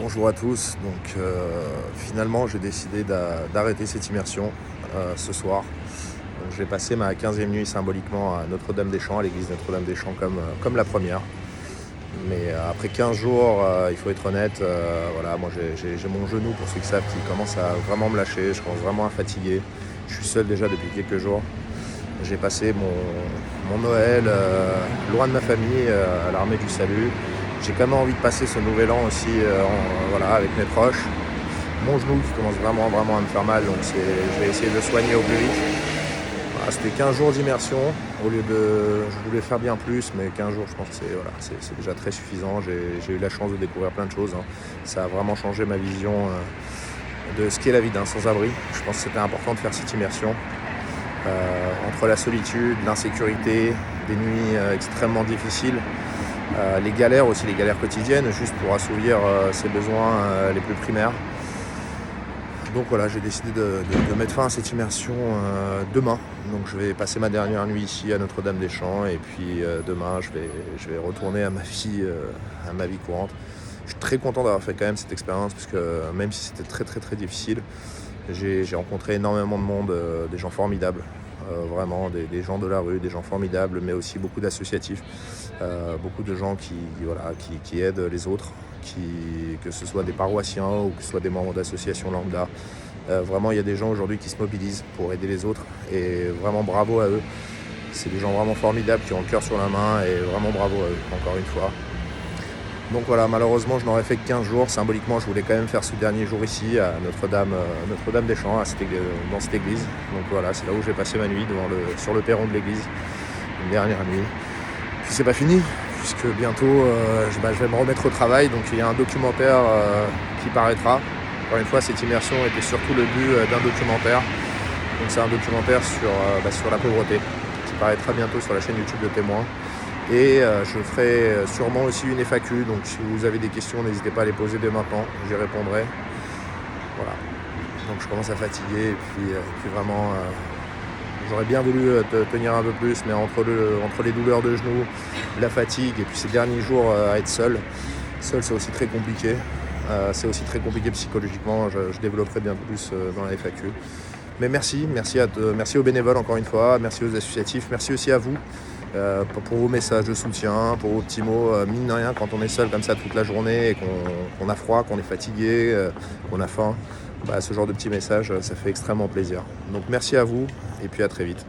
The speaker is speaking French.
Bonjour à tous. Finalement j'ai décidé d'arrêter cette immersion ce soir. Donc, j'ai passé ma 15e nuit symboliquement à Notre-Dame-des-Champs, à l'église Notre-Dame-des-Champs comme la première. Mais après 15 jours, il faut être honnête, voilà, moi j'ai mon genou, pour ceux qui savent, qui commence à vraiment me lâcher, je commence vraiment à fatiguer. Je suis seul déjà depuis quelques jours. J'ai passé mon Noël loin de ma famille, à l'armée du salut. J'ai quand même envie de passer ce nouvel an aussi voilà, avec mes proches. Mon genou qui commence vraiment à me faire mal, donc je vais essayer de le soigner au plus vite. Voilà, c'était 15 jours d'immersion, au lieu de... Je voulais faire bien plus, mais 15 jours je pense que c'est déjà très suffisant. J'ai eu la chance de découvrir plein de choses, hein. Ça a vraiment changé ma vision de ce qu'est la vie d'un sans-abri. Je pense que c'était important de faire cette immersion. Entre la solitude, l'insécurité, des nuits extrêmement difficiles, les galères aussi, les galères quotidiennes, juste pour assouvir ses besoins les plus primaires. Donc voilà, j'ai décidé de mettre fin à cette immersion demain. Donc je vais passer ma dernière nuit ici à Notre-Dame-des-Champs et puis demain je vais retourner à ma vie courante. Je suis très content d'avoir fait quand même cette expérience parce que même si c'était très difficile, j'ai rencontré énormément de monde, des gens formidables. Vraiment des gens de la rue, des gens formidables, mais aussi beaucoup d'associatifs, beaucoup de gens qui aident les autres, que ce soit des paroissiens ou que ce soit des membres d'associations lambda. Vraiment, il y a des gens aujourd'hui qui se mobilisent pour aider les autres et vraiment bravo à eux. C'est des gens vraiment formidables qui ont le cœur sur la main et vraiment bravo à eux, encore une fois. Donc voilà, malheureusement, je n'aurais fait que 15 jours. Symboliquement, je voulais quand même faire ce dernier jour ici, à Notre-Dame-des-Champs, dans cette église. Donc voilà, c'est là où j'ai passé ma nuit, sur le perron de l'église, une dernière nuit. Puis c'est pas fini, puisque bientôt, je vais me remettre au travail. Donc il y a un documentaire qui paraîtra. Encore une fois, cette immersion était surtout le but d'un documentaire. Donc c'est un documentaire sur la pauvreté, qui paraîtra bientôt sur la chaîne YouTube de Témoins. Et je ferai sûrement aussi une FAQ, donc si vous avez des questions, n'hésitez pas à les poser dès maintenant, j'y répondrai. Voilà, donc je commence à fatiguer et puis vraiment, j'aurais bien voulu tenir un peu plus, mais entre les douleurs de genoux, la fatigue et puis ces derniers jours à être seul c'est aussi très compliqué. C'est aussi très compliqué psychologiquement, je développerai bien plus dans la FAQ. Mais merci aux bénévoles encore une fois, merci aux associatifs, merci aussi à vous. Pour vos messages de soutien, pour vos petits mots, mine de rien, quand on est seul comme ça toute la journée et qu'on a froid, qu'on est fatigué, qu'on a faim, ce genre de petits messages, ça fait extrêmement plaisir. Donc merci à vous et puis à très vite.